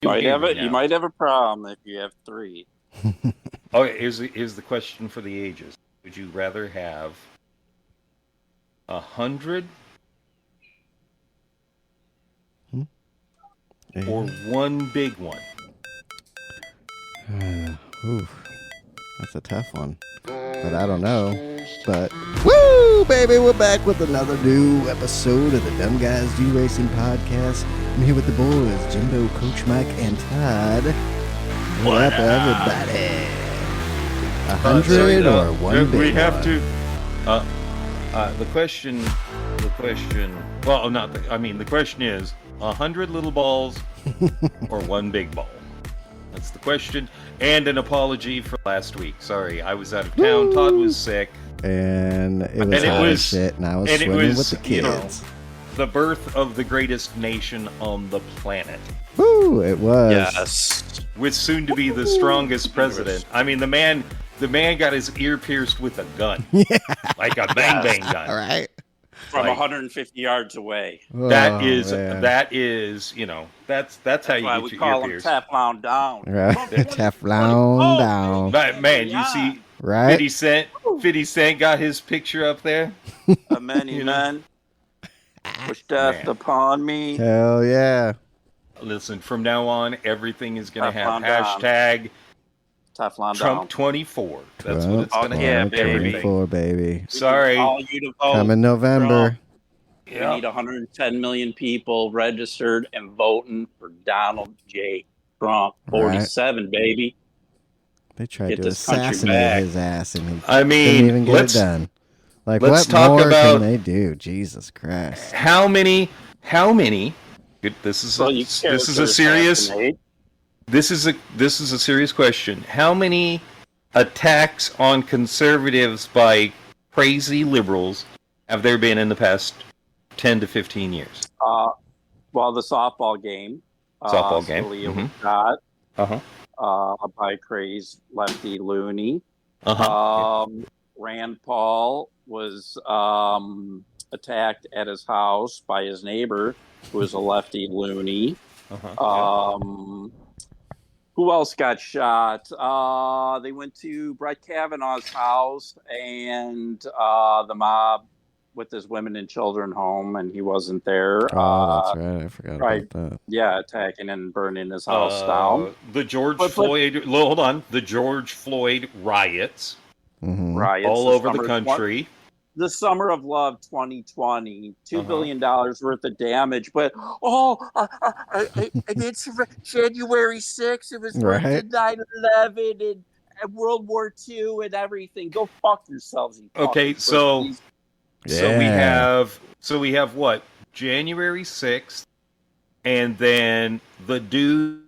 You might have a problem if you have three. Okay, here's the question for the ages. Would you rather have 100 or one big one? Oof. That's a tough one. But I don't know. But, woo, baby, we're back with another new episode of the Dumb Guys Do Racing podcast. I'm here with the boys, Jimbo, Coach Mike, and Todd. What up, everybody? 100 or one big We have one? to. The question. Well, not. The question is 100 little balls or one big ball. That's the question. And an apology for last week. Sorry, I was out of town. Todd was sick. And it was hot as shit, and I was swimming with the kids. The birth of the greatest nation on the planet. Woo, it was. Yes. With soon to be the strongest president. I mean, the man got his ear pierced with a gun. Yeah. Like a bang gun. All right. From 150 yards away. That is, that's how you get we your call ear him pierced. Teflon down. Right. Teflon down. But man, you see, right? 50 Cent got his picture up there. Many men wish death upon me. Hell yeah. Listen, from now on, everything is going to have Teflon hashtag Teflon Trump down. 24. That's what it's going to yeah, have. baby. 24, baby. Sorry. All you to vote. Come in November. We need 110 million people registered and voting for Donald J. Trump. 47, baby. They tried Get to this country assassinate back. his ass, and he I mean, didn't even get it done. Like, let's what talk more about- can they do? Jesus Christ. How many? This is a serious. This is a serious question. How many attacks on conservatives by crazy liberals have there been in the past 10 to 15 years? Well, the softball game. Scalia was shot by crazed lefty loony. Rand Paul was attacked at his house by his neighbor, who was a lefty loony. Who else got shot? They went to Brett Kavanaugh's house, and the mob with his women and children home, and he wasn't there. Oh, that's right. I forgot about that. Yeah, attacking and burning his house down. The George Floyd riots. Riots all over the country. The Summer of Love 2020, $2 billion worth of damage. But, it's January 6th. It was Right. 9/11 and World War II and everything. Go fuck yourselves. You Okay, fucking so Yeah. we have what? January 6th, and then the dude.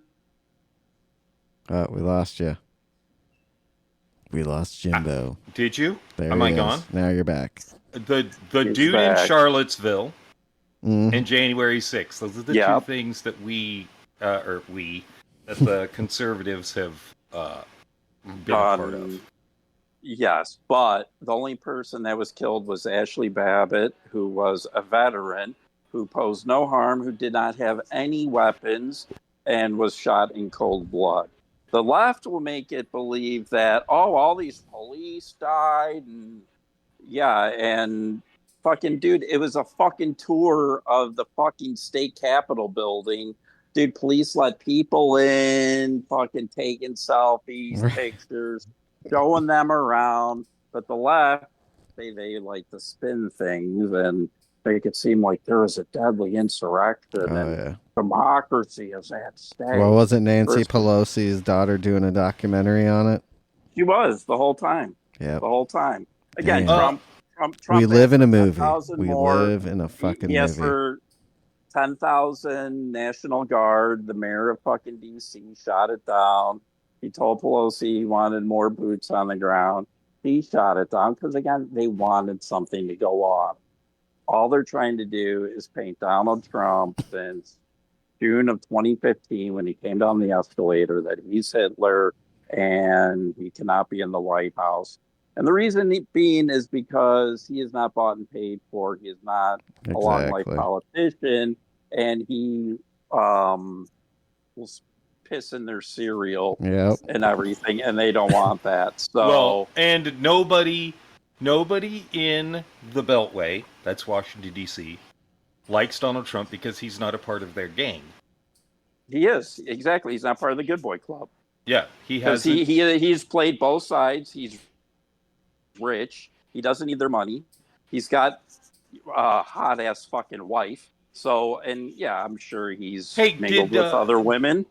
Oh, we lost you. We lost Jimbo. Did you? There Am he I is. gone? Now you're back. The He's dude back. in Charlottesville Mhm. and January 6th. Those are the two things that that the conservatives have been a part of. Yes, but the only person that was killed was Ashley Babbitt, who was a veteran, who posed no harm, who did not have any weapons, and was shot in cold blood. The left will make it believe that, all these police died, and fucking dude, it was a fucking tour of the fucking state capitol building. Dude, police let people in, fucking taking selfies, pictures, showing them around. But the left, they like to spin things and make it seem like there was a deadly insurrection and democracy is at stake. Well, wasn't Nancy Pelosi's daughter doing a documentary on it? She was the whole time. Yeah. The whole time. Again, Damn. Trump. We live in a movie. 10,000 We more. live in a fucking He asked movie. for 10,000 National Guard. The mayor of fucking D.C. shot it down. He told Pelosi he wanted more boots on the ground. He shot it down because, again, they wanted something to go off. All they're trying to do is paint Donald Trump since June of 2015 when he came down the escalator that he's Hitler and he cannot be in the White House. And the reason being is because he is not bought and paid for. He is not a long life politician, and he will piss in their cereal Yep. and everything, and they don't want that. So, well, and nobody in the Beltway, that's Washington D.C., likes Donald Trump because he's not a part of their gang. he is exactly. He's not part of the good boy club. Yeah, he has. He's played both sides. He's rich. He doesn't need their money. He's got a hot ass fucking wife. So, and yeah, I'm sure he's mingled with other women.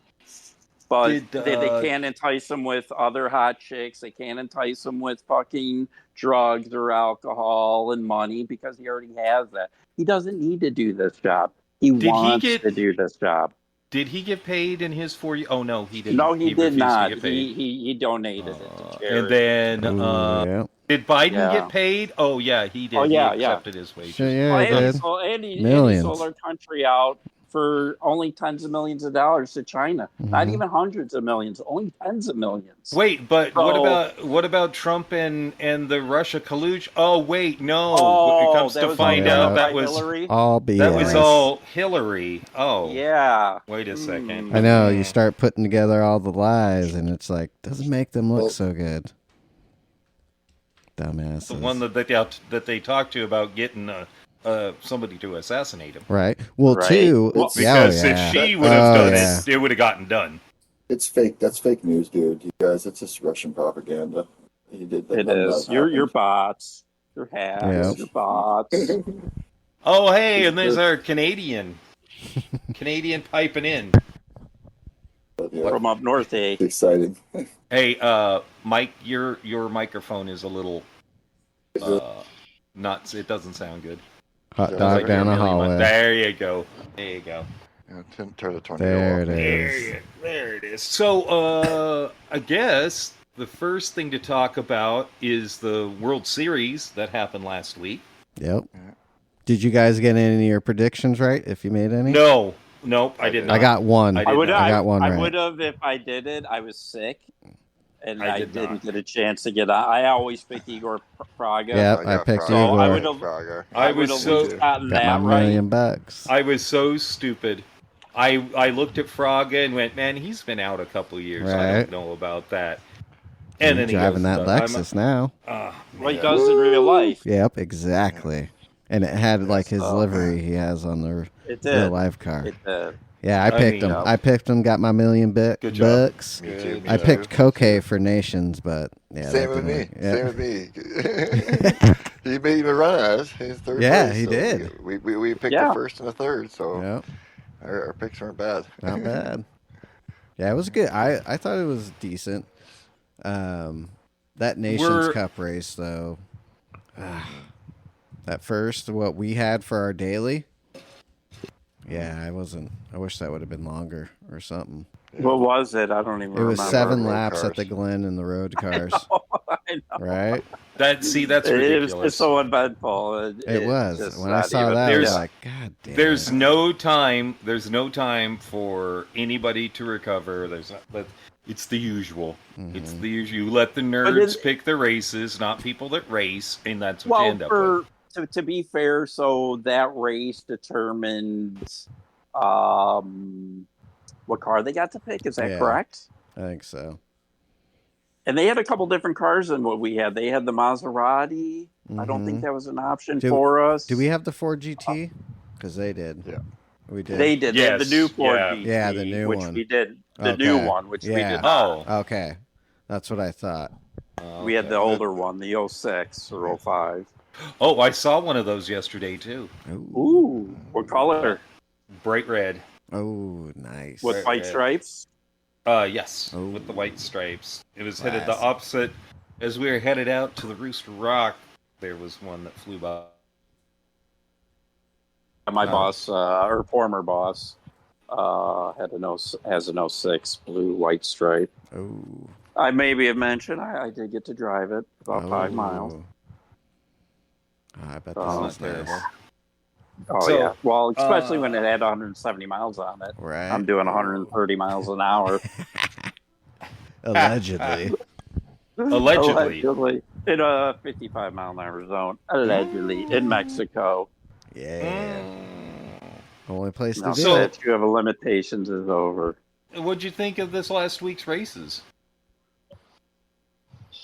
But they can't entice him with other hot chicks. They can't entice him with fucking drugs or alcohol and money because he already has that. He doesn't need to do this job. He wants to do this job. Did he get paid in his 4 years? Oh, no, he didn't. No, he did not. He donated it to charity. And then, did Biden get paid? Oh, yeah, he did. Oh, yeah, he accepted his wages. Sure, yeah, he sold our country out for only tens of millions of dollars to China. Not even hundreds of millions, only tens of millions. Wait, but what about Trump and the Russia collusion? Oh, wait, no. It comes to find out that was Hillary. All BS. That was all Hillary. Oh. Yeah. Wait a second. I know, you start putting together all the lies and it's like, doesn't make them look so good. Dumbasses. The one that they talked to about getting somebody to assassinate him. Right. Well, too. Well, because if she would have done it, it would have gotten done. It's fake. That's fake news, dude. You guys, it's just Russian propaganda. He did that. It is. You're bots. You're hacks. You're bots. Oh, hey, and there's our Canadian piping in. From up north, eh? Exciting. Hey, Mike, your microphone is a little nuts. It doesn't sound good. Hot dog down the hallway. There you go. Yeah, turn the tornado there off. It is. There it is. So, I guess the first thing to talk about is the World Series that happened last week. Yep. Did you guys get any of your predictions right, if you made any? No. Nope, I did not. I got one. I got one right. I would have if I did it. I was sick. And I didn't get a chance to get on. I always pick Igor Praga. Yep, I picked Igor. I would have gotten that my $1 million. I was so stupid. I looked at Fraga and went, man, he's been out a couple years. Right. I don't know about that. And then driving that Lexus now. Well, he does in real life. Yep, exactly. And it had like his livery he has on the real life car. It did. Yeah, I picked him. I picked him. Got my $1 million bucks. Me too. I picked Koke for Nations, but yeah, same with me. Yeah. Same with me. He made me run us. He's third. Yeah, place, he so did. We picked the first and the third, so our picks weren't bad. Not bad. Yeah, it was good. I thought it was decent. That Nations Cup race though. That first, what we had for our daily. Yeah, I wish that would have been longer or something. What was it? I don't even remember. It was 7 laps at the Glen in the road cars. I know. Right? That's ridiculous. It's so uneventful. It was. When I saw that, I was like, God damn. There's no time for anybody to recover. It's the usual. Mm-hmm. It's the usual. You let the nerds pick the races, not people that race, and that's what you end up with. To be fair, so that race determined what car they got to pick. Is that correct? I think so. And they had a couple different cars than what we had. They had the Maserati. I don't think that was an option for us. Do we have the Ford GT? Because they did. Yeah. We did. They did. Yes. They had the new Ford GT. Yeah, the new which one. we did. The new one, which we did. Oh. Okay. That's what I thought. We had the older one, the 06 or 05. Oh, I saw one of those yesterday, too. Ooh. What color? Bright red. Oh, nice. With white stripes? Yes, with the white stripes. It was headed the opposite. As we were headed out to the Rooster Rock, there was one that flew by. My boss, or former boss, has an 06 blue white stripe. Oh. I maybe have mentioned I did get to drive it about 5 miles. I bet that's terrible. Yeah. Well, especially when it had 170 miles on it. Right. I'm doing 130 miles an hour. Allegedly. Allegedly. In a 55 mile an hour zone. Allegedly. In Mexico. Yeah. Only place to Now do that you have a limitations is over. what'd you think of this last week's races?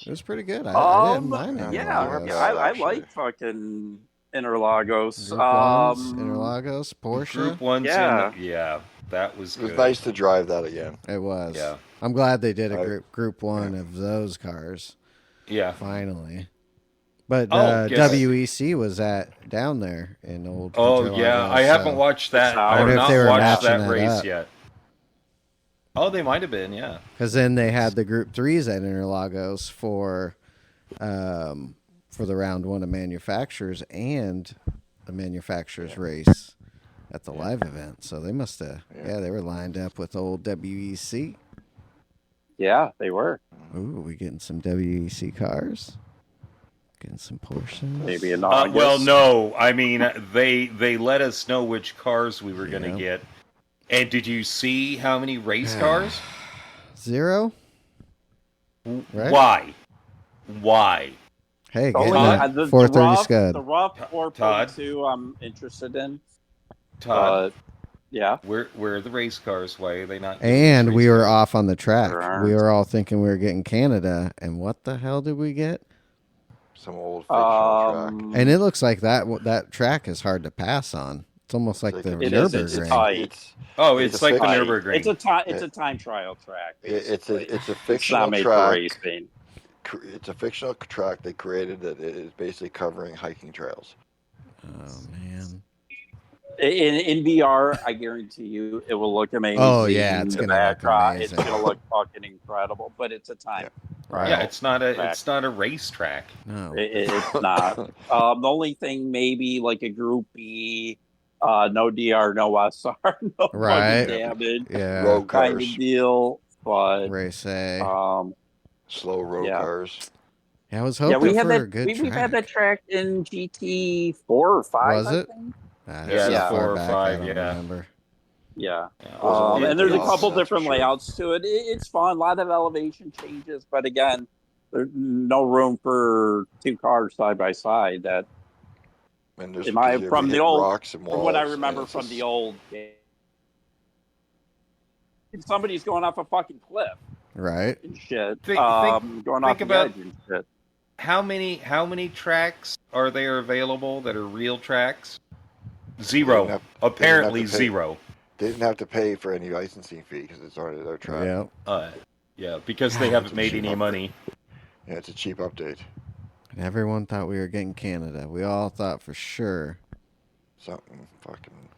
It was pretty good. I didn't mind it. I like fucking Interlagos. Group ones, Interlagos, Porsche. Group ones, that was good. It was nice to drive that again. It was. Yeah. I'm glad they did a group one of those cars. Yeah. Finally. But WEC was down there in Old Interlagos, I haven't watched that. I have not watched that race yet. Oh, they might have been, yeah. Because then they had the Group 3s at Interlagos for the round one of manufacturers and the manufacturers race at the live event. So they must have, they were lined up with old WEC. Yeah, they were. Ooh, we getting some WEC cars? Getting some Porsches? Maybe in August. Well, no. I mean, they let us know which cars we were going to get. And did you see how many race cars? 0. Right? Why? Hey, the 430 Scud. The rough 442 I'm interested in. Todd. Yeah. Where are the race cars? Why are they not? And we were off on the track. We were all thinking we were getting Canada. And what the hell did we get? Some old fictional track. And it looks like that track is hard to pass on. It's almost like the Nürburgring. It's like the Nürburgring. It's a time trial track. Basically. It's a fictional it's not made track. For racing. It's a fictional track they created that is basically covering hiking trails. Oh man! In VR, I guarantee you, it will look amazing. Oh yeah, it's gonna look amazing. It's gonna look fucking incredible. But it's a time. Right. Yeah, it's not a racetrack. No, it's not. The only thing maybe like a Group B, no DR, no SR, no fucking damage, road kind cars. of deal. But race A, slow road cars. Yeah, I was hoping for a good track. We've had that track in GT 4 or 5. Was it? Yeah, 4 or 5. I don't remember. Yeah. And there's a couple different layouts to it. It's fun. A lot of elevation changes, but again, there's no room for 2 cars side by side. That from what I remember from the old game, somebody's going off a fucking cliff, right? And shit. Going off the edge and shit. How many tracks are there available that are real tracks? 0. Apparently 0. They didn't have to pay for any licensing fee because it's already their track. Yeah, because they haven't made any money. Yeah, it's a cheap update. And everyone thought we were getting Canada. We all thought for sure something fucking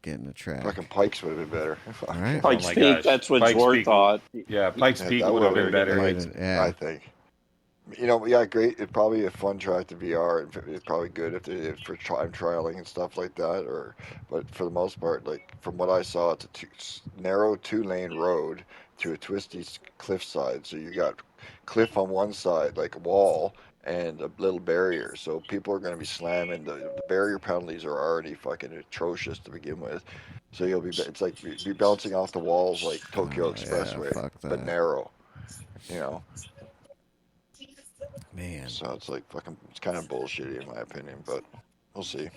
getting a track. Fucking Pikes would have been better. Right. Pikes Peak, that's what George thought. Yeah, Pikes Peak would have been better. I think. Great. It'd probably be a fun track to VR. It's probably good if for time trialing and stuff like that. But for the most part, like from what I saw, it's a narrow 2-lane road to a twisty cliffside. So you got cliff on one side, like a wall, and a little barrier. So people are going to be slamming. The barrier penalties are already fucking atrocious to begin with. So it's like you're bouncing off the walls like Tokyo Expressway, but narrow. Man. So it's like fucking, it's kind of bullshitty in my opinion, but we'll see.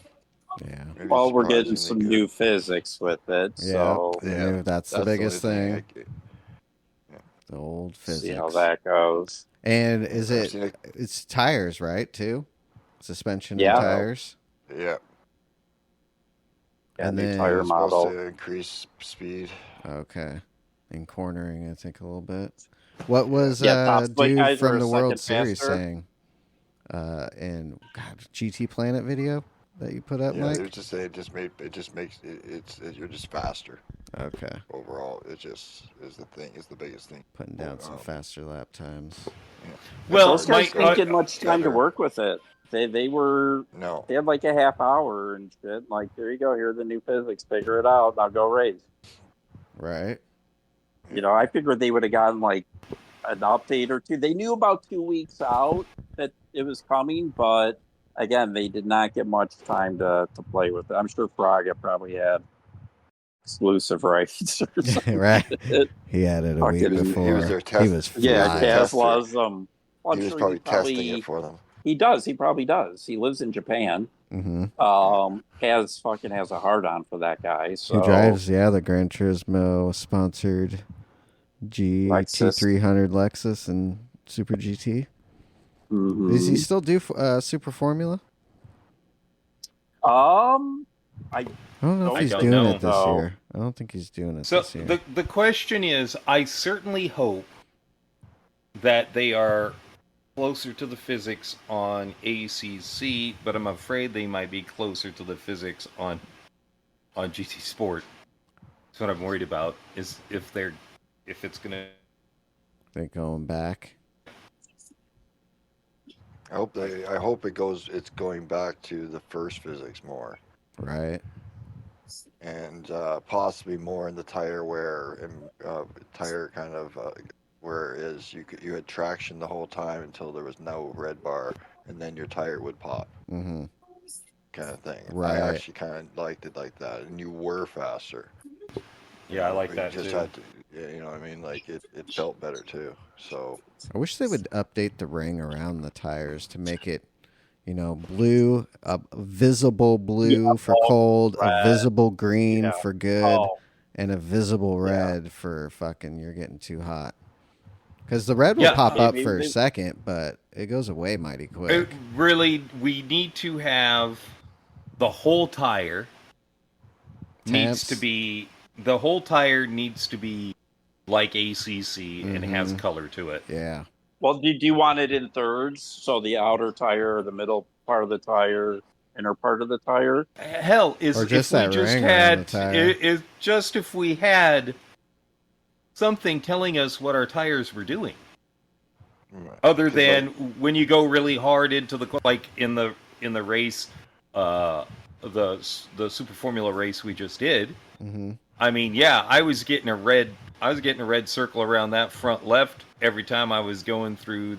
Yeah. Well, we're getting some new physics with it, so that's the biggest thing. The old physics. See how that goes. And it's tires, right? Too, suspension and tires. Yeah. And the tire model to increase speed. Okay, and cornering, I think a little bit. What was dude from the World Series saying? In GT Planet video that you put up, Mike? It was just saying you're just faster. Okay. Overall, it just is the biggest thing. Putting down some faster lap times. Yeah. Well, those guys didn't get much time to work with it. They had like a half hour and shit. Like, there you go. Here are the new physics. Figure it out. Now go race. Right. I figured they would have gotten like an update or two. They knew about 2 weeks out that it was coming, but again, they did not get much time to play with it. I'm sure Fraga probably had exclusive rights or something. Right. He had it a week before. He was their test. He was Tesla's. He was probably testing it for them. He does. He probably does. He lives in Japan. has a hard on for that guy. So he drives the Gran Turismo sponsored GT300 Lexus and Super GT. Does he still do Super Formula? I don't know if he's doing it this year. I don't think he's doing it this year. So the question is, I certainly hope that they are closer to the physics on ACC, but I'm afraid they might be closer to the physics on GT Sport. That's what I'm worried about, is if it's gonna. They're going back. I hope it's going back to the first physics more. Right. And possibly more in the tire wear and tire kind of where it is you had traction the whole time until there was no red bar, and then your tire would pop. Mm-hmm. Kind of thing. Right. I actually kind of liked it like that, and you were faster. Yeah, I like that too. Had to, you know what I mean? Like it felt better too. So I wish they would update the ring around the tires to make it, blue, a visible blue for cold, red, a visible green for good, and a visible red for fucking you're getting too hot. Because the red will pop up for a second, but it goes away mighty quick. Really, we need to have the whole tire needs to be like ACC and has color to it. Yeah. Well, do you want it in thirds? So the outer tire, the middle part of the tire, inner part of the tire? Hell, if we had something telling us what our tires were doing. Other than when you go really hard into the, like in the race, the Super Formula race we just did. Mm-hmm. I mean, yeah, I was getting a red circle around that front left every time I was going through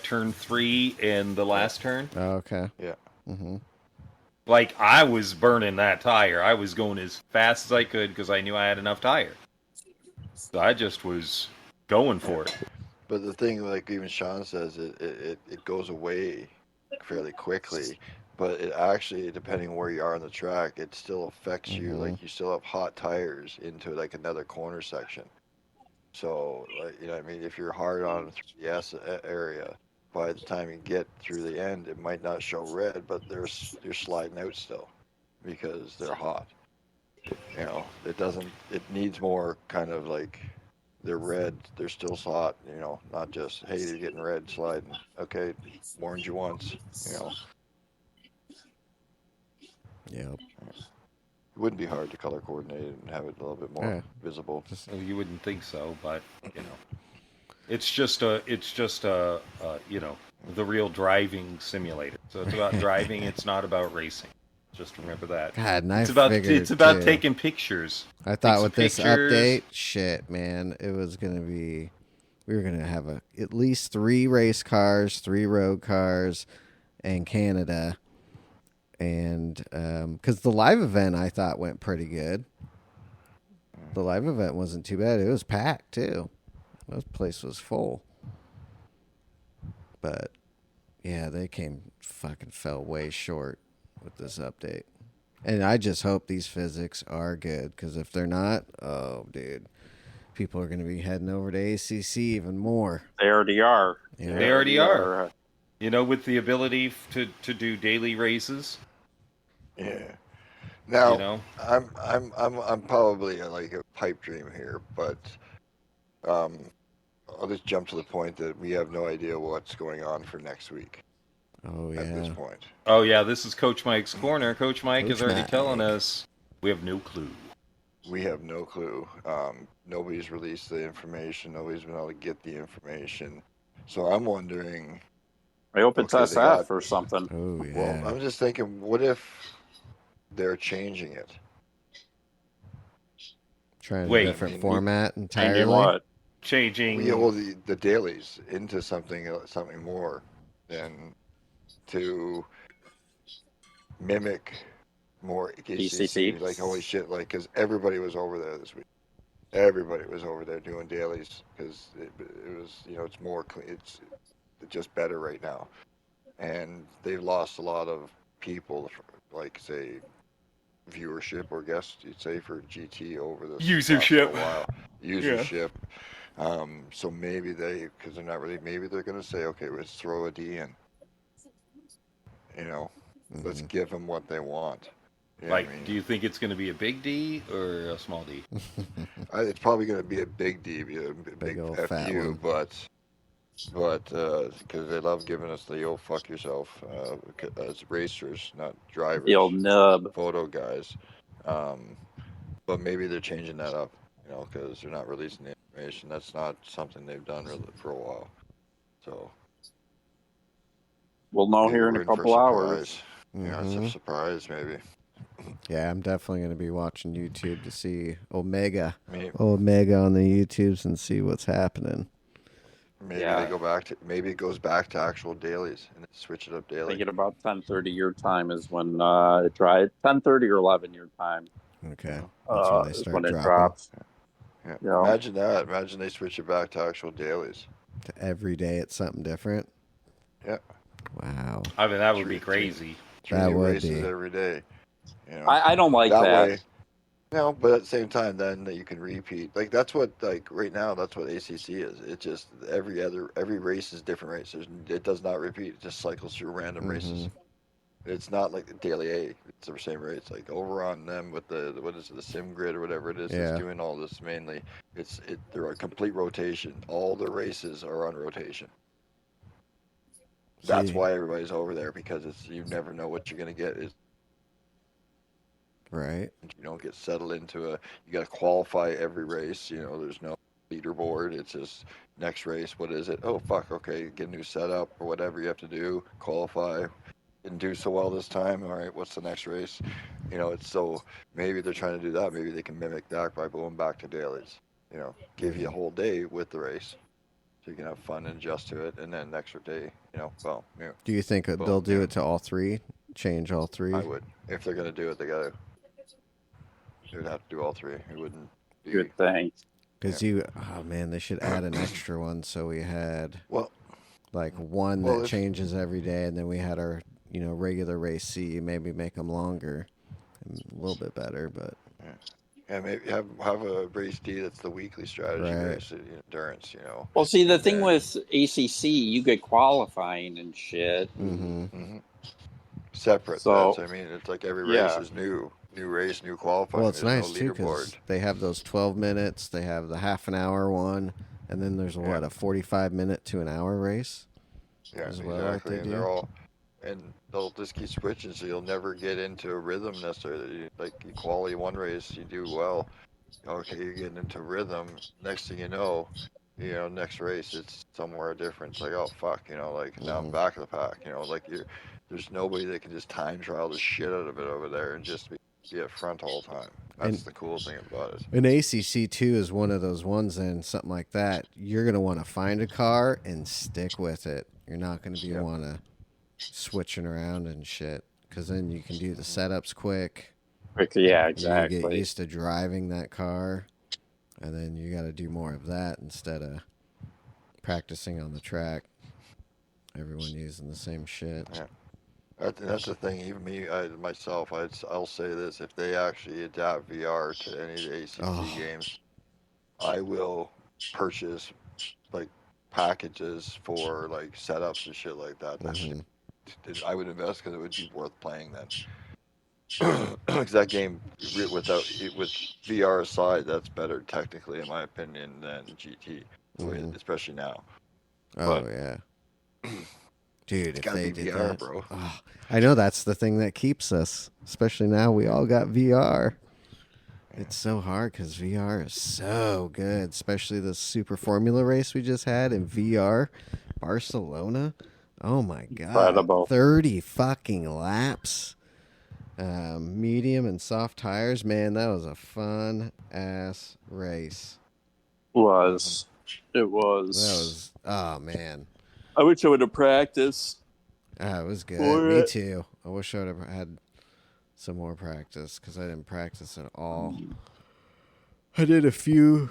turn 3 and the last turn. Oh, okay. Yeah. Mm-hmm. Like I was burning that tire. I was going as fast as I could because I knew I had enough tire. So I just was going for it. But the thing, like even Sean says, it goes away fairly quickly. But it actually, depending on where you are on the track, it still affects you. Like you still have hot tires into like another corner section. So, like, you know what I mean? If you're hard on the S area, by the time you get through the end, it might not show red, but you're sliding out still because they're hot. You know, it needs more kind of like they're red, they're still hot, you know, not just, hey, you're getting red sliding. Okay, warned you once, you know. Yeah. It wouldn't be hard to color coordinate it and have it a little bit more visible. Well, you wouldn't think so, but you know, it's just a you know, the real driving simulator. So it's about driving. It's not about racing. Just remember that. God, and it's about taking pictures. I thought with this update, shit, man, it was gonna be. We were gonna have at least 3 race cars, 3 road cars, and Canada. And because the live event I thought went pretty good. The live event wasn't too bad. It was packed too. This place was full. But yeah, they fell way short with this update. And I just hope these physics are good, because if they're not, oh dude, people are going to be heading over to ACC even more. They already are. Yeah. They already are. You know, with the ability to do daily races. Yeah. Now, you know? I'm probably like a pipe dream here, but I'll just jump to the point that we have no idea what's going on for next week. Oh yeah. At this point. Oh yeah, this is Coach Mike's corner. Coach Mike is already telling us we have no clue. We have no clue. Nobody's released the information. Nobody's been able to get the information. So I'm wondering. I hope it's SF or something. Oh yeah. Well, I'm just thinking, what if they're changing it? Trying a different format entirely. What? Changing. Yeah, well, the dailies into something more than to mimic more ECC. Like, holy shit, like, because everybody was over there this week. Everybody was over there doing dailies because it was, you know, it's more clean. It's just better right now. And they've lost a lot of people, like say viewership or guest, you'd say, for GT over this usership. last while. Usership. Yeah. So maybe because they're not really, maybe they're going to say, okay, let's throw a D in. You know, let's give them what they want. You like, do you think it's going to be a big D or a small D? It's probably going to be a big D, a big old FU, fat one. but because they love giving us the old fuck yourself as racers, not drivers. The old nub. Photo guys. But maybe they're changing that up, you know, because they're not releasing the information. That's not something they've done really for a while. So we'll know here in a couple hours. Yeah, it's a surprise, maybe. Yeah, I'm definitely going to be watching YouTube to see Omega on the YouTubes and see what's happening. Maybe they go back to, maybe it goes back to actual dailies and switch it up daily. I think at about 10:30 your time is when it tries. 10:30 or 11 your time. Okay, that's when they start when dropping. It drops. Yeah. Imagine that. Imagine they switch it back to actual dailies. To every day it's something different. Yeah. Wow. I mean, that would be crazy. That would races be every day. You know, I don't like that. Way, no, but at the same time, then you can repeat. Like that's what, like right now, that's what ACC is. It just every race is different race. It does not repeat. It just cycles through random races. It's not like the daily A. It's the same race. Like over on them with the the sim grid or whatever it is. It's doing all this mainly. They're a complete rotation. All the races are on rotation. That's why everybody's over there, because you never know what you're gonna get. Right. You don't get settled into you got to qualify every race. You know, there's no leaderboard. It's just next race. What is it? Oh, fuck. Okay. Get a new setup or whatever you have to do. Qualify. Didn't do so well this time. All right. What's the next race? You know, it's so maybe they're trying to do that. Maybe they can mimic that by going back to dailies. You know, give you a whole day with the race. So you can have fun and adjust to it. And then next day, you know, well. Yeah. Do you think they'll do it to all three? Change all three? I would. If they're going to do it, they got to. They would have to do all three. It wouldn't be... Good thing. Because they should add an extra one. So we had one that changes every day, and then we had our regular race C. Maybe make them longer, and a little bit better, but maybe have a race D that's the weekly strategy race, endurance. You know. Well, see, the thing with ACC, you get qualifying and shit. Separate. So I mean, it's like every race is new. New race, new qualifying. Well, it's nice too because they have those 12 minutes. They have the half an hour one, and then there's a 45-minute to an hour race. Yeah, exactly. And they'll just keep switching, so you'll never get into a rhythm necessarily. Like you qualify one race, you do well. Okay, you're getting into rhythm. Next thing you know, next race it's somewhere different. It's like, oh fuck, like now I'm back of the pack. Like there's nobody that can just time trial the shit out of it over there and just be up front all the time. That's the cool thing about it. And ACC 2 is one of those ones, and something like that, you're going to want to find a car and stick with it. You're not going to want to switching around and shit, because then you can do the setups quick. Yeah, exactly. You get used to driving that car, and then you got to do more of that instead of practicing on the track. Everyone using the same shit. Yeah. That's the thing. Even me, myself, I'll say this: if they actually adapt VR to any of the ACC games, I will purchase like packages for like setups and shit like that. I would invest because it would be worth playing then. Because that game, with VR aside, that's better technically, in my opinion, than GT, especially now. Yeah. Dude, if they did VR, that, bro. Oh, I know that's the thing that keeps us, especially now we all got VR. Yeah. It's so hard because VR is so good, especially the Super Formula race we just had in VR, Barcelona. Oh my god, incredible. 30 fucking laps, medium and soft tires. Man, that was a fun ass race. It was. That was. Oh man. I wish I would have practiced. It was good. Me too. I wish I would have had some more practice because I didn't practice at all. I did a few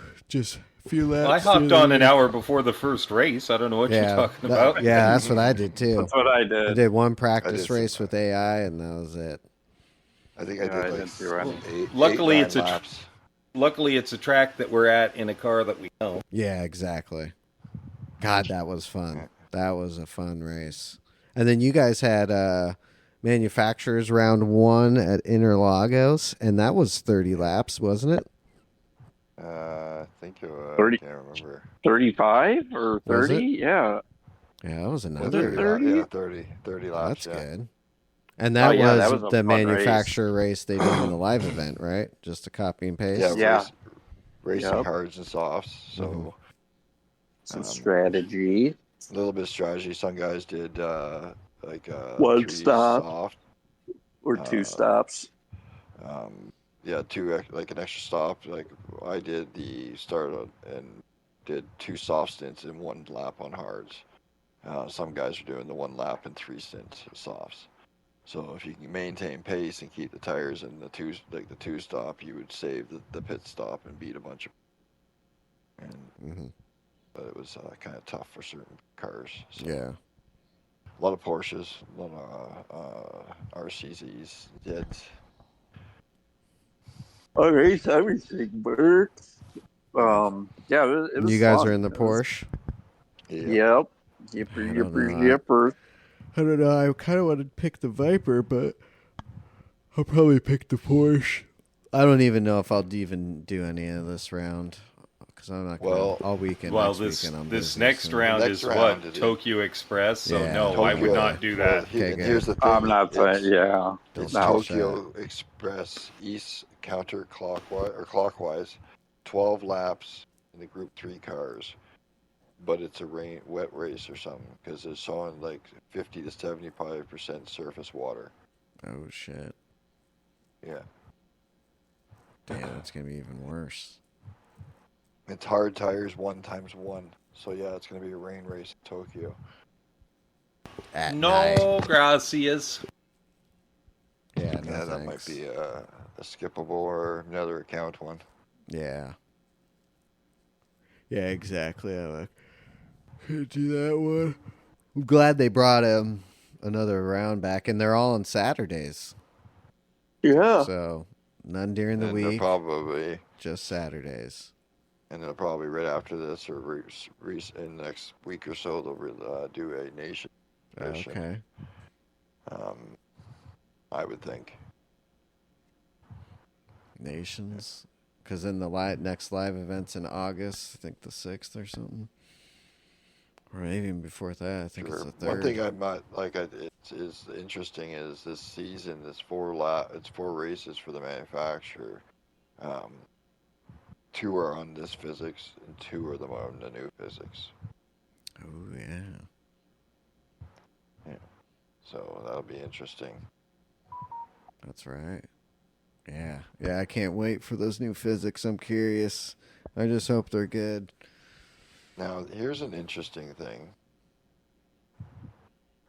few laps. I hopped on an hour before the first race. I don't know what you're talking about. Yeah, that's what I did too. That's what I did. I did one practice race with AI, and that was it. I think I did like luckily, it's laps. Luckily, it's a track that we're at in a car that we know. Yeah, exactly. God, that was fun. That was a fun race. And then you guys had manufacturers round 1 at Interlagos, and that was 30 laps, wasn't it? I think it was 30, I can't remember. 35 or 30? Yeah. Yeah, that was another. 30? Yeah, 30 laps. That's good. And that was the manufacturer race they did in the live event, right? Just a copy and paste? Yeah. Racing hards and softs. So some strategy. A little bit of strategy. Some guys did like one stop soft or 2 stops. Yeah, 2 like an extra stop. Like I did the start and did 2 soft stints in 1 lap on hards. Some guys are doing the 1 lap and 3 stints of softs. So if you can maintain pace and keep the tires in the 2 stop, you would save the pit stop and beat a bunch of. But it was kind of tough for certain cars. So. Yeah. A lot of Porsches, a lot of RCZs, Jets. I race everything, Bert. Yeah, it was you guys fun. are in the Porsche? Yep. Yipper. I don't know. I kind of wanted to pick the Viper, but I'll probably pick the Porsche. I don't even know if I'll even do any of this round because I'm not going all weekend. Well, this next round is what? Tokyo Express? So no, I would not do that. Okay, here's the thing. I'm not saying, It's Tokyo Express East counterclockwise or clockwise, 12 laps in the Group 3 cars. But it's a wet race or something because it's showing like 50 to 75% surface water. Oh shit! Yeah. Damn, it's gonna be even worse. It's hard tires 1 times 1, so yeah, it's gonna be a rain race in Tokyo. No, gracias. Yeah, that might be a skippable or another account one. Yeah. Yeah, exactly. I could do that one. I'm glad they brought another round back, and they're all on Saturdays. Yeah. So none during the week. Probably just Saturdays. And they'll probably right after this or in the next week or so they'll do a nation. Okay. I would think. Nations. Because then the next live event's in August, I think the 6th or something. Or maybe even before that, I think it's the 3rd. One thing I might like is interesting is this season, it's 4 races for the manufacturer. 2 are on this physics and 2 are on the new physics. Oh yeah. Yeah. So that'll be interesting. That's right. Yeah. Yeah, I can't wait for those new physics. I'm curious. I just hope they're good. Now, here's an interesting thing.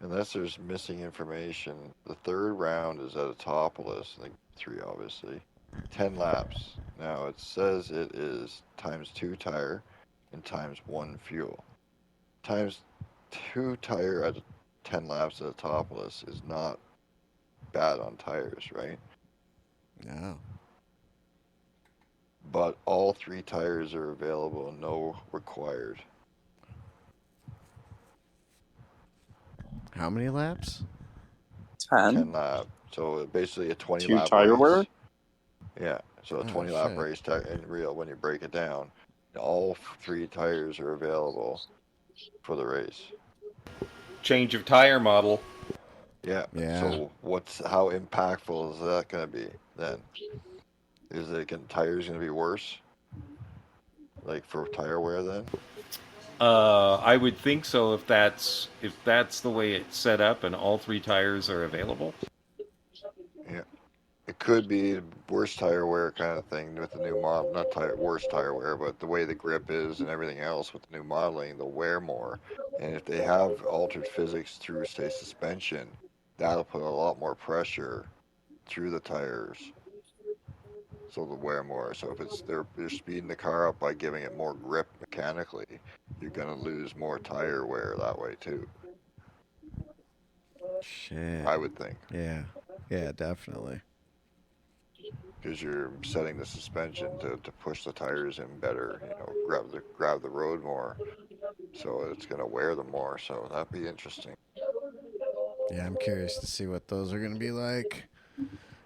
Unless there's missing information, the 3rd round is at a topless, I think 3 obviously, 10 laps. Now, it says it is times 2 tire and times 1 fuel. Times 2 tire at 10 laps at a topless is not bad on tires, right? No. But all 3 tires are available, no required. How many laps? 10 laps. So basically a 20 2 lap tire race. wear? Yeah. So a 20 lap race in real when you break it down. All 3 tires are available for the race. Change of tire model. Yeah. So how impactful is that going to be then? Is tires going to be worse? Like for tire wear then? I would think so if that's the way it's set up and all 3 tires are available. Yeah. It could be worse tire wear kind of thing with the new model. Not worse tire wear, but the way the grip is and everything else with the new modeling, they'll wear more. And if they have altered physics through, say, suspension, that'll put a lot more pressure through the tires. so they'll wear more. So if it's they're speeding the car up by giving it more grip mechanically, you're gonna lose more tire wear that way too. Shit. I would think. Yeah. Yeah, definitely. Because you're setting the suspension to push the tires in better, grab the road more. So it's gonna wear them more. So that'd be interesting. Yeah, I'm curious to see what those are going to be like.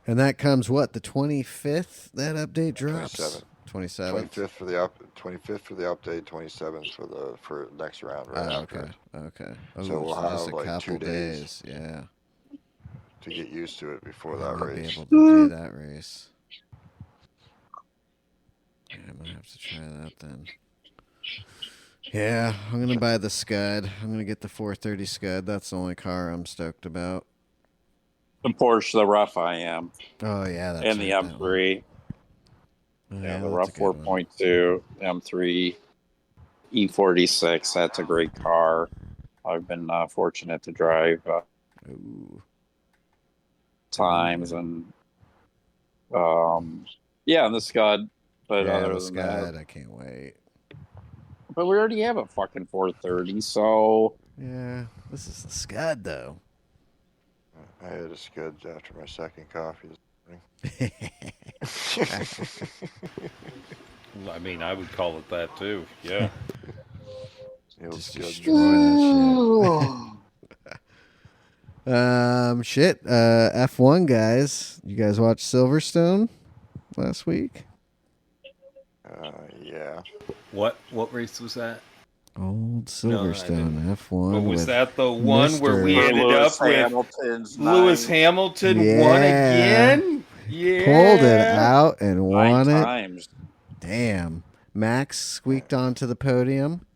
And that comes what, the 25th? That update drops. 27th. 25th for the 25th for the update. 27th for next round. Right okay. Okay. Oh, so we'll have just a like couple 2 days. Yeah. To get used to it before that I'll race. be able to do that race. Yeah, I'm gonna have to try that then. Yeah, I'm gonna buy the Scud. I'm gonna get the 430 Scud. That's the only car I'm stoked about. The Porsche, the rough I am. Oh yeah, that's and the M3. Yeah, the rough 4.2, M3, E46. That's a great car. I've been fortunate to drive times and and the Scud. But yeah, other the than Scud, that, I can't wait. But we already have a fucking 430, so yeah, this is the Scud though. I had a Scud after my second coffee this I mean, I would call it that too. Yeah. Just destroy that shit. F1 guys. You guys watch Silverstone last week? Yeah. What race was that? Old Silverstone F1. Was that the one where we ended Lewis up with Lewis Hamilton won again? Yeah. Pulled it out and won 9 it. times. Damn. Max squeaked onto the podium.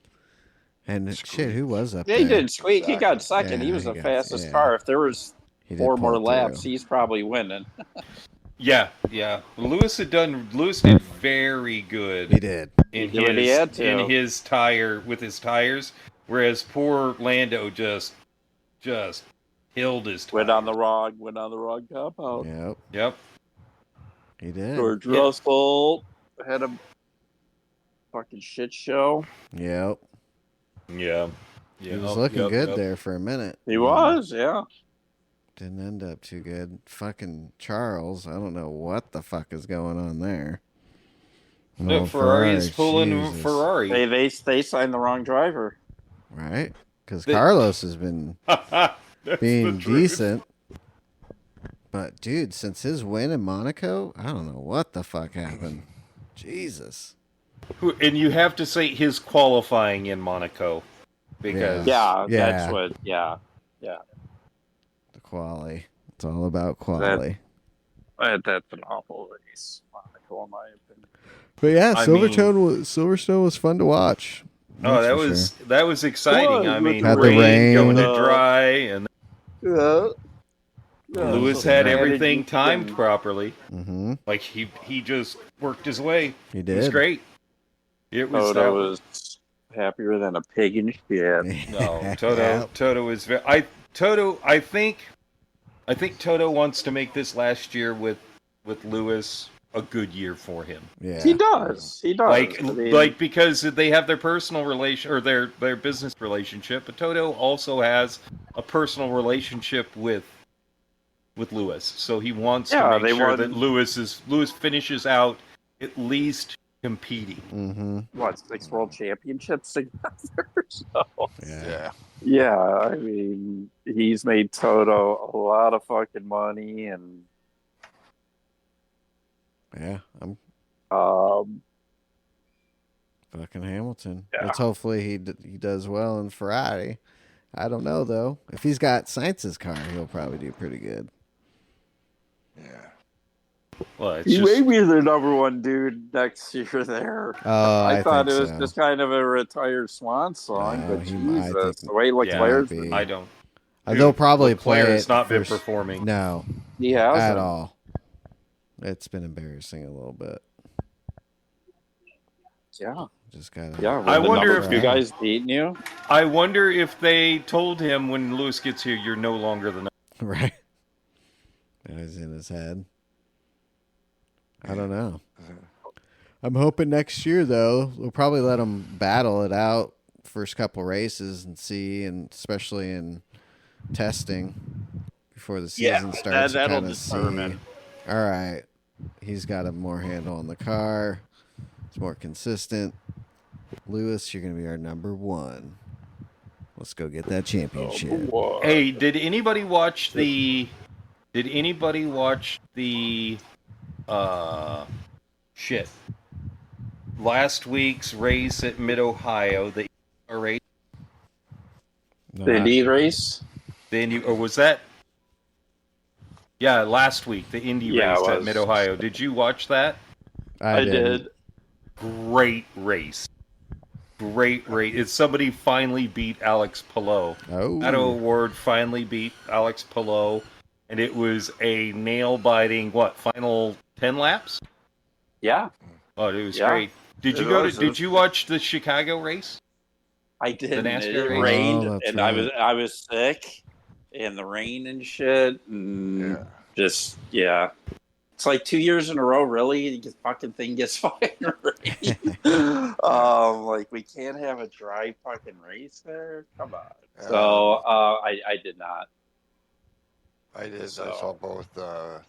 And shit, who was up there? He didn't squeak. He got second. Yeah, he was the fastest yeah. car. If there was He 4 did more pull laps, through. he's probably winning. Yeah. Lewis did very good. He did. In He did what he had to. in his tires, whereas poor Lando just killed his tire. Went on the wrong compound. Yep. He did. George Russell had a fucking shit show. Yep. Yeah. He was looking good there for a minute. He was, yeah. Didn't end up too good. Fucking Charles. I don't know what the fuck is going on there. No, Ferrari is pulling Ferrari. They signed the wrong driver. Right? Because Carlos has been being decent. But, dude, since his win in Monaco, I don't know what the fuck happened. Jesus. And you have to say his qualifying in Monaco. Because that's what, yeah. The quali. It's all about quali. That's an awful race, Monaco, in my opinion. But yeah, Silverstone was fun to watch. That was exciting. I mean, had rain going to dry, and Lewis had everything timed properly. Mm-hmm. Like he just worked his way. He did. It was great. It was. Toto was happier than a pig in shit. No, Toto is very. I think Toto wants to make this last year with Lewis a good year for him. Yeah, he does. Like because they have their personal relation or their business relationship, but Toto also has a personal relationship with Lewis, so he wants to make sure that Lewis finishes out at least competing. Mm-hmm. 6 world championships together? So. Yeah. I mean, he's made Toto a lot of fucking money, and I'm fucking Hamilton. Yeah. Let's hopefully he does well in Ferrari. I don't know though. If he's got Sainz's car, he'll probably do pretty good. Yeah. Well, he may be the number 1 dude next year there. Oh, I thought it was so. just kind of a retired swan song, No, but I Jesus, think the way Leclerc's I don't. They'll probably play it. Leclerc's not been performing. No, he has at all. It's been embarrassing a little bit. Yeah. Just gotta. Yeah. I wonder if you guys beating you. I wonder if they told him when Lewis gets here, you're no longer the. Right. That was in his head. I don't know. I'm hoping next year, though, we'll probably let them battle it out first couple races and see, and especially in testing before the season starts. That'll determine. All right, he's got a more handle on the car. It's more consistent. Lewis, you're going to be our number one. Let's go get that championship. Hey, did anybody watch the last week's race at Mid-Ohio, the race? No, the Indy race? The Indy, or was that? Yeah, last week, the Indy race at Mid-Ohio. Did you watch that? I did. Great race. Great race. It's somebody finally beat Alex Palou. Pato O'Ward finally beat Alex Palou, and it was a nail-biting, final 10 laps? Yeah. Oh, it was great. Did you watch the Chicago race? I did. The NASCAR it race? rained, and right. I was sick, and the rain and shit, and It's like 2 years in a row, really. The fucking thing gets fucking rain. Like, we can't have a dry fucking race there. Come on. So I did not. I did. So. I saw both the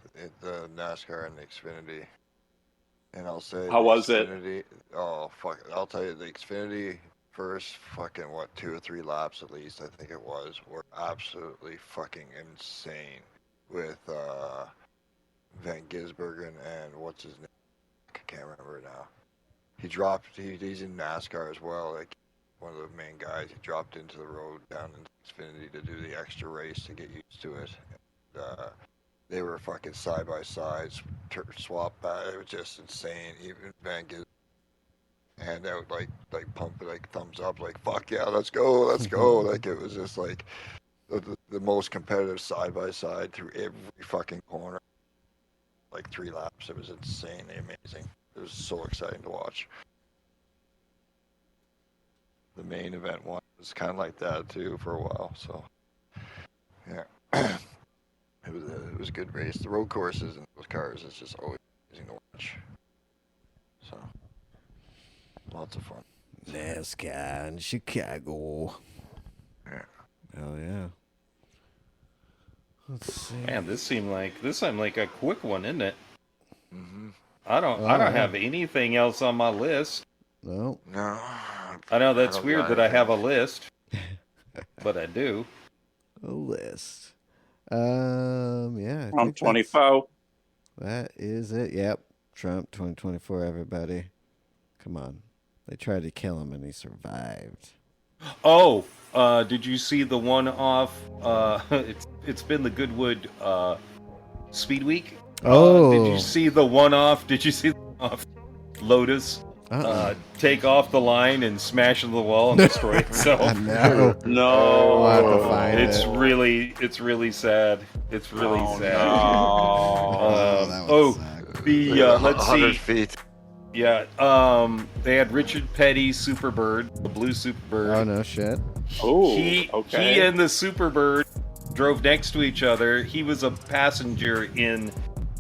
NASCAR and the Xfinity, and I'll say, how was Xfinity, it? Oh fuck! I'll tell you, the Xfinity first fucking 2 or 3 laps at least, I think it was, were absolutely fucking insane with Van Gisbergen and what's his name? I can't remember now. He's in NASCAR as well, like one of the main guys. He dropped into the road down in Xfinity to do the extra race to get used to it. And, they were fucking side by side, swap back. It was just insane. Even Van Gisbergen, and they would like pump it, like thumbs up, like fuck yeah, let's go. Like it was just like the most competitive side by side through every fucking corner. Like 3 laps. It was insanely amazing. It was so exciting to watch. The main event one was kind of like that too for a while. So yeah, it was a good race. The road courses and those cars is just always amazing to watch. So lots of fun. NASCAR in Chicago. Yeah. Hell yeah. Let's see. Man, this seemed like a quick one, isn't it? Mm-hmm. I don't have anything else on my list. No. I know that's weird that I have a list, but I do. A list. Yeah. Trump 24. That is it. Yep. Trump 2024. Everybody, come on. They tried to kill him and he survived. Oh, did you see the one off? It's been the Goodwood Speed Week. Oh, did you see the one off? Did you see the one off Lotus take off the line and smash into the wall and destroy itself? No. No. We'll have to find it's really sad. It's really sad. No. That was sad. Let's see. 100 feet. Yeah, they had Richard Petty, Superbird, the blue Superbird. Oh, no shit. Oh, He and the Superbird drove next to each other. He was a passenger in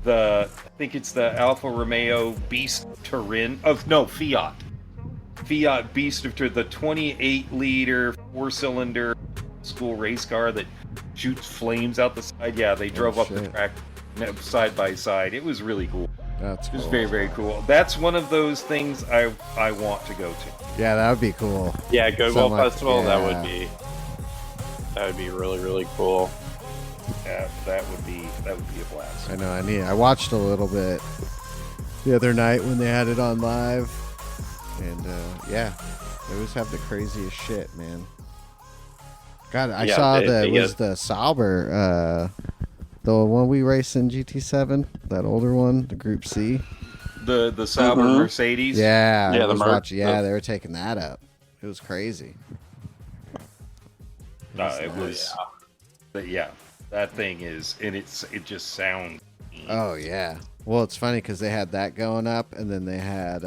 I think it's the Alfa Romeo Beast Turin. Fiat. Fiat Beast of Turin, the 28-liter, 4-cylinder school race car that shoots flames out the side. Yeah, they drove up the track side by side. It was really cool. That's cool. It was very, very cool. That's one of those things I want to go to. Yeah, that would be cool. Yeah, Goodwill Festival. Yeah. That would be really, really cool. Yeah, that would be a blast. I know. I watched a little bit the other night when they had it on live, and they always have the craziest shit, man. God, I saw the Sauber. The one we raced in GT7, that older one, the Group C. The Sauber Mercedes? Yeah, I was watching. Yeah, they were taking that up. It was crazy. It was. Yeah, that thing is, and it just sounds. Oh yeah. Well, it's funny because they had that going up, and then they had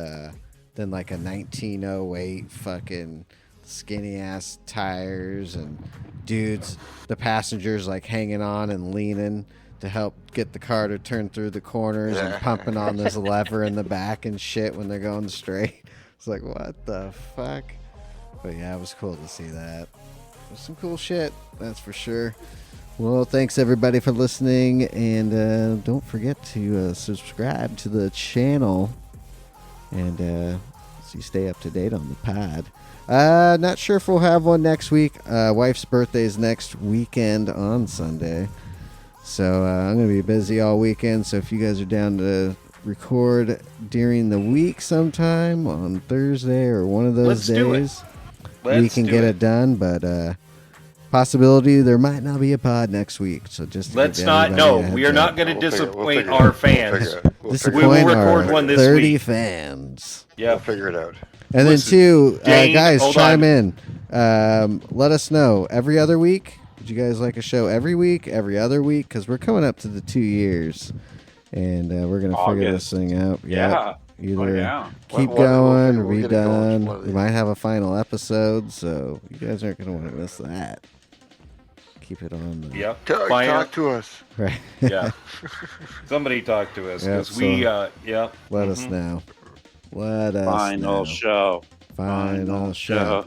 like a 1908 fucking skinny ass tires and dudes, the passengers like hanging on and leaning to help get the car to turn through the corners and pumping on this lever in the back and shit when they're going straight. It's like, what the fuck? But yeah, it was cool to see that. It was some cool shit, that's for sure. Well, thanks everybody for listening, and don't forget to subscribe to the channel, and so you stay up to date on the pod. Not sure if we'll have one next week. Wife's birthday is next weekend on Sunday. So I'm going to be busy all weekend. So if you guys are down to record during the week sometime on Thursday or one of those days, we can get it done. But possibility there might not be a pod next week. So just let's not. No, we are not going to disappoint our fans. We will record one this 30 week. Fans. Yeah, we'll figure it out. And then too, guys, chime in. Let us know every other week. Would you guys like a show every week, every other week? Because we're coming up to the 2 years, and we're gonna figure this thing out. Yeah. Either keep going, or be done. We might have a final episode, so you guys aren't gonna want to miss that. Keep it on. Yep. Talk to us. Right. Yeah. Somebody talk to us because Let us know. Let us Final know. show. Final show.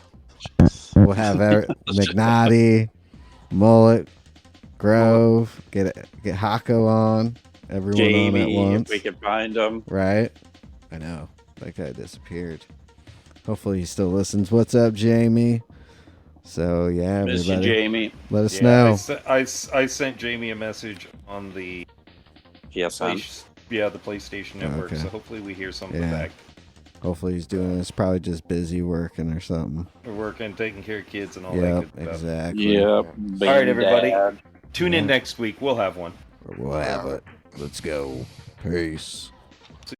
We'll have McNaughty, Mullet, Grove, get Hako on. Everyone Jamie, on at once. if we can find him. Right? I know. That guy disappeared. Hopefully he still listens. What's up, Jamie? So, yeah, Miss everybody. you, Jamie. Let us know. I sent Jamie a message on the the PlayStation Network, so hopefully we hear something back. Hopefully he's doing this. Probably just busy working or something. We're working, taking care of kids and all that good stuff. Exactly. Yep. All right, everybody. Dad. Tune in next week. We'll have one. We'll have it. Let's go. Peace.